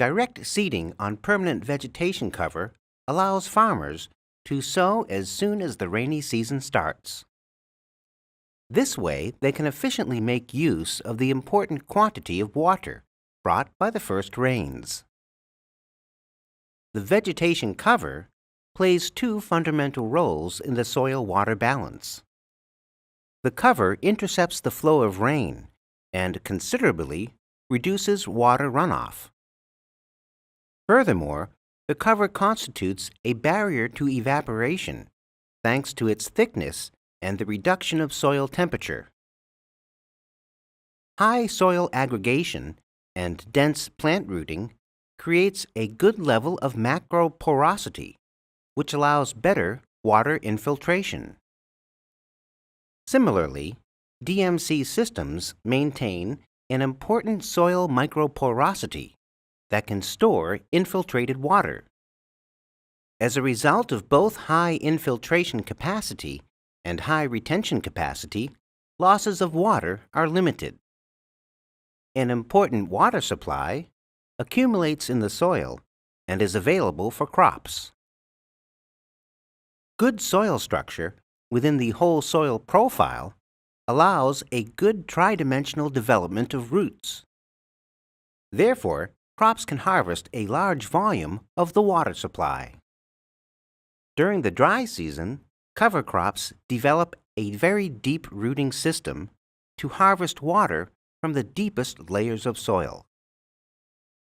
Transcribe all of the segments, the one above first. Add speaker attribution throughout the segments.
Speaker 1: Direct seeding on permanent vegetation cover allows farmers to sow as soon as the rainy season starts. This way, they can efficiently make use of the important quantity of water brought by the first rains. The vegetation cover plays two fundamental roles in the soil-water balance. The cover intercepts the flow of rain and considerably reduces water runoff. Furthermore, the cover constitutes a barrier to evaporation thanks to its thickness and the reduction of soil temperature. High soil aggregation and dense plant rooting creates a good level of macroporosity, which allows better water infiltration. Similarly, DMC systems maintain an important soil microporosity that can store infiltrated water. As a result of both high infiltration capacity and high retention capacity, losses of water are limited. An important water supply accumulates in the soil and is available for crops. Good soil structure within the whole soil profile allows a good tridimensional development of roots. Therefore, crops can harvest a large volume of the water supply. During the dry season, cover crops develop a very deep rooting system to harvest water from the deepest layers of soil.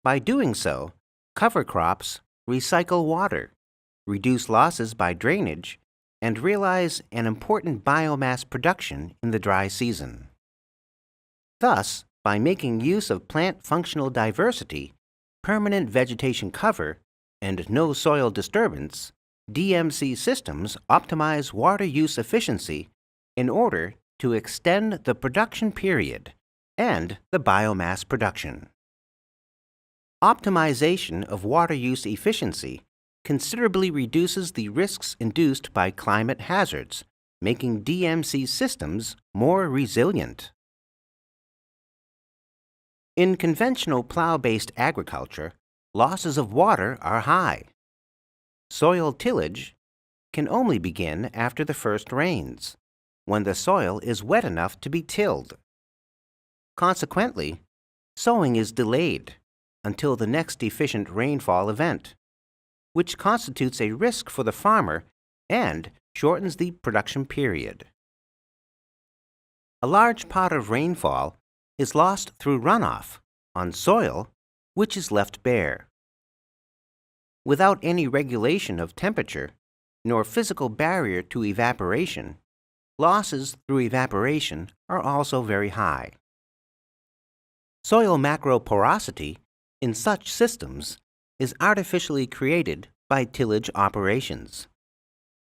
Speaker 1: By doing so, cover crops recycle water, reduce losses by drainage, and realize an important biomass production in the dry season. Thus, by making use of plant functional diversity, permanent vegetation cover, and no soil disturbance, DMC systems optimize water use efficiency in order to extend the production period and the biomass production. Optimization of water use efficiency considerably reduces the risks induced by climate hazards, making DMC systems more resilient. In conventional plow-based agriculture, losses of water are high. Soil tillage can only begin after the first rains, when the soil is wet enough to be tilled. Consequently, sowing is delayed until the next efficient rainfall event, which constitutes a risk for the farmer and shortens the production period. A large pot of rainfall is lost through runoff on soil which is left bare. Without any regulation of temperature nor physical barrier to evaporation, losses through evaporation are also very high. Soil macroporosity in such systems is artificially created by tillage operations,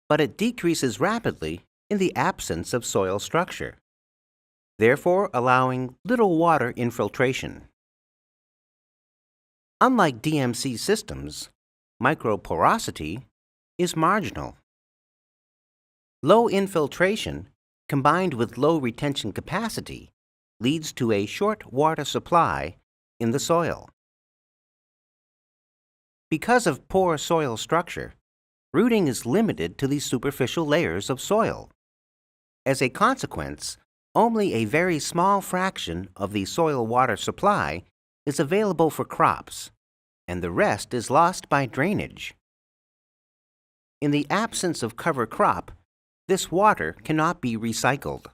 Speaker 1: but it decreases rapidly in the absence of soil structure, therefore allowing little water infiltration. Unlike DMC systems, microporosity is marginal. Low infiltration combined with low retention capacity leads to a short water supply in the soil. Because of poor soil structure, rooting is limited to the superficial layers of soil. As a consequence, only a very small fraction of the soil water supply is available for crops, and the rest is lost by drainage. In the absence of cover crop, this water cannot be recycled.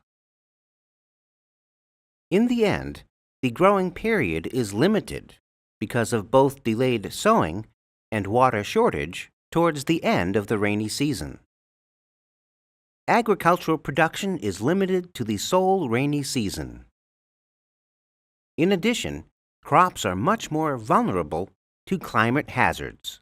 Speaker 1: In the end, the growing period is limited because of both delayed sowing and water shortage towards the end of the rainy season. Agricultural production is limited to the sole rainy season. In addition, crops are much more vulnerable to climate hazards.